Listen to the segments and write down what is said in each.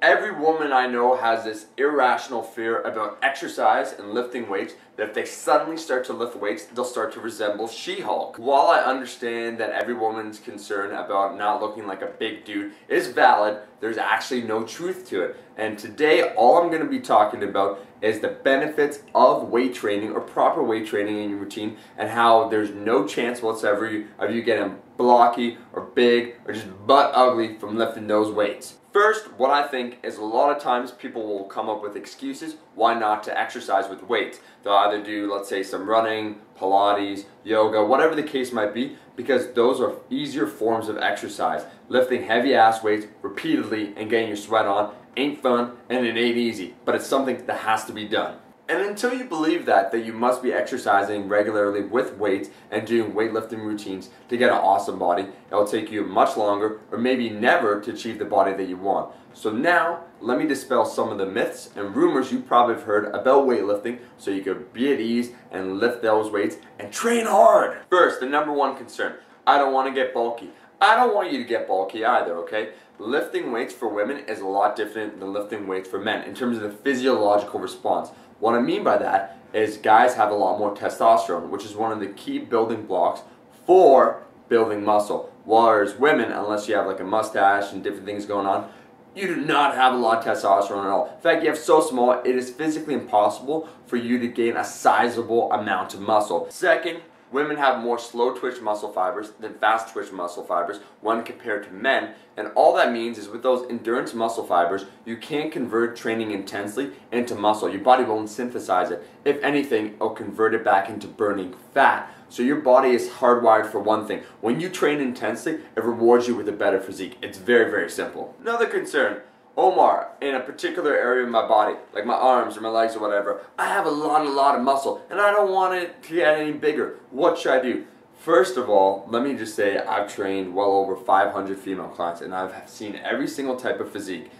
Every woman I know has this irrational fear about exercise and lifting weights, that if they suddenly start to lift weights, they'll start to resemble She-Hulk. While I understand that every woman's concern about not looking like a big dude is valid, there's actually no truth to it. And today, all I'm going to be talking about is the benefits of weight training or proper weight training in your routine, and how there's no chance whatsoever of you getting blocky or big or just butt ugly from lifting those weights. First, what I think is a lot of times people will come up with excuses why not to exercise with weights. They'll either do, let's say, some running, Pilates, yoga, whatever the case might be, because those are easier forms of exercise. Lifting heavy ass weights repeatedly and getting your sweat on ain't fun and it ain't easy, but it's something that has to be done. And until you believe that you must be exercising regularly with weights and doing weightlifting routines to get an awesome body, it'll take you much longer or maybe never to achieve the body that you want. So now, let me dispel some of the myths and rumors you probably have heard about weightlifting so you can be at ease and lift those weights and train hard. First, the number one concern: I don't want to get bulky. I don't want you to get bulky either, okay? Lifting weights for women is a lot different than lifting weights for men in terms of the physiological response. What I mean by that is guys have a lot more testosterone, which is one of the key building blocks for building muscle. Whereas women, unless you have like a mustache and different things going on, you do not have a lot of testosterone at all. In fact, you have so small, it is physically impossible for you to gain a sizable amount of muscle. Second, women have more slow twitch muscle fibers than fast twitch muscle fibers when compared to men, and all that means is with those endurance muscle fibers, you can't convert training intensely into muscle. Your body won't synthesize it. If anything, it'll convert it back into burning fat. So your body is hardwired for one thing. When you train intensely, it rewards you with a better physique. It's very, very simple. Another concern: Omar, in a particular area of my body, like my arms or my legs or whatever, I have a lot of muscle and I don't want it to get any bigger. What should I do? First of all, let me just say I've trained well over 500 female clients and I've seen every single type of physique.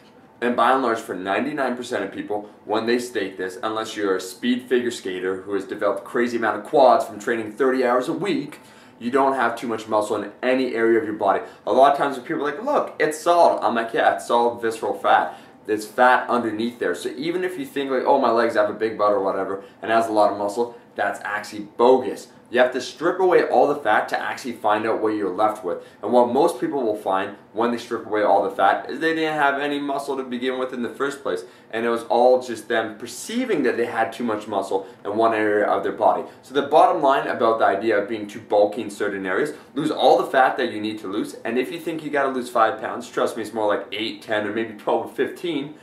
And by and large, for 99% of people, when they state this, unless you're a speed figure skater who has developed a crazy amount of quads from training 30 hours a week, you don't have too much muscle in any area of your body. A lot of times when people are like, look, it's solid. I'm like, yeah, it's solid visceral fat. There's fat underneath there. So even if you think like, oh, my legs have a big butt or whatever and has a lot of muscle, that's actually bogus. You have to strip away all the fat to actually find out what you're left with. And what most people will find when they strip away all the fat is they didn't have any muscle to begin with in the first place. And it was all just them perceiving that they had too much muscle in one area of their body. So the bottom line about the idea of being too bulky in certain areas: lose all the fat that you need to lose. And if you think you gotta lose 5 pounds, trust me, it's more like 8, 10, or maybe 12 or 15.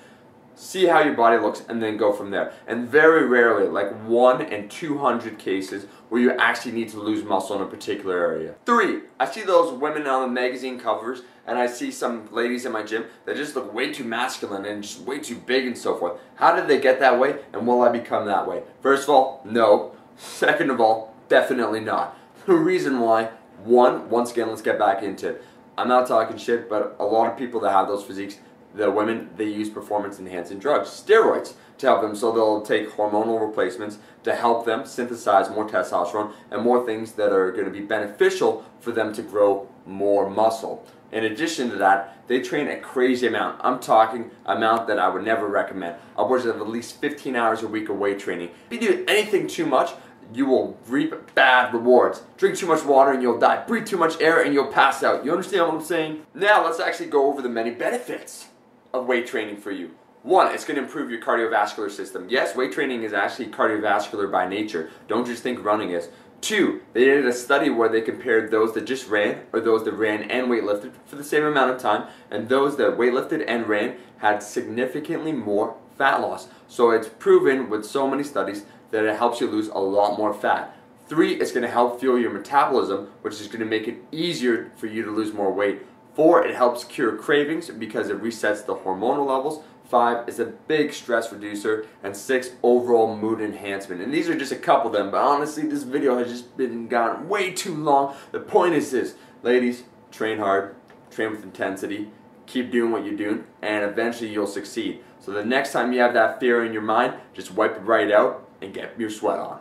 See how your body looks and then go from there. And very rarely, like 1 in 200 cases, where you actually need to lose muscle in a particular area. 3, I see those women on the magazine covers and I see some ladies in my gym that just look way too masculine and just way too big and so forth. How did they get that way, and will I become that way? First of all, no. Second of all, definitely not. The reason why: one, once again, let's get back into it. I'm not talking shit, but a lot of people that have those physiques, the women, they use performance-enhancing drugs, steroids, to help them. So they'll take hormonal replacements to help them synthesize more testosterone and more things that are going to be beneficial for them to grow more muscle. In addition to that, they train a crazy amount. I'm talking amount that I would never recommend. Upwards of at least 15 hours a week of weight training. If you do anything too much, you will reap bad rewards. Drink too much water and you'll die. Breathe too much air and you'll pass out. You understand what I'm saying? Now let's actually go over the many benefits of weight training for you. 1, it's going to improve your cardiovascular system. Yes, weight training is actually cardiovascular by nature. Don't just think running is. 2, they did a study where they compared those that just ran, or those that ran and weightlifted for the same amount of time, and those that weightlifted and ran had significantly more fat loss. So it's proven with so many studies that it helps you lose a lot more fat. 3, it's going to help fuel your metabolism, which is going to make it easier for you to lose more weight. 4, it helps cure cravings because it resets the hormonal levels. 5, is a big stress reducer. And 6, overall mood enhancement. And these are just a couple of them, but honestly this video has just been gone way too long. The point is this: ladies, train hard, train with intensity, keep doing what you're doing, and eventually you'll succeed. So the next time you have that fear in your mind, just wipe it right out and get your sweat on.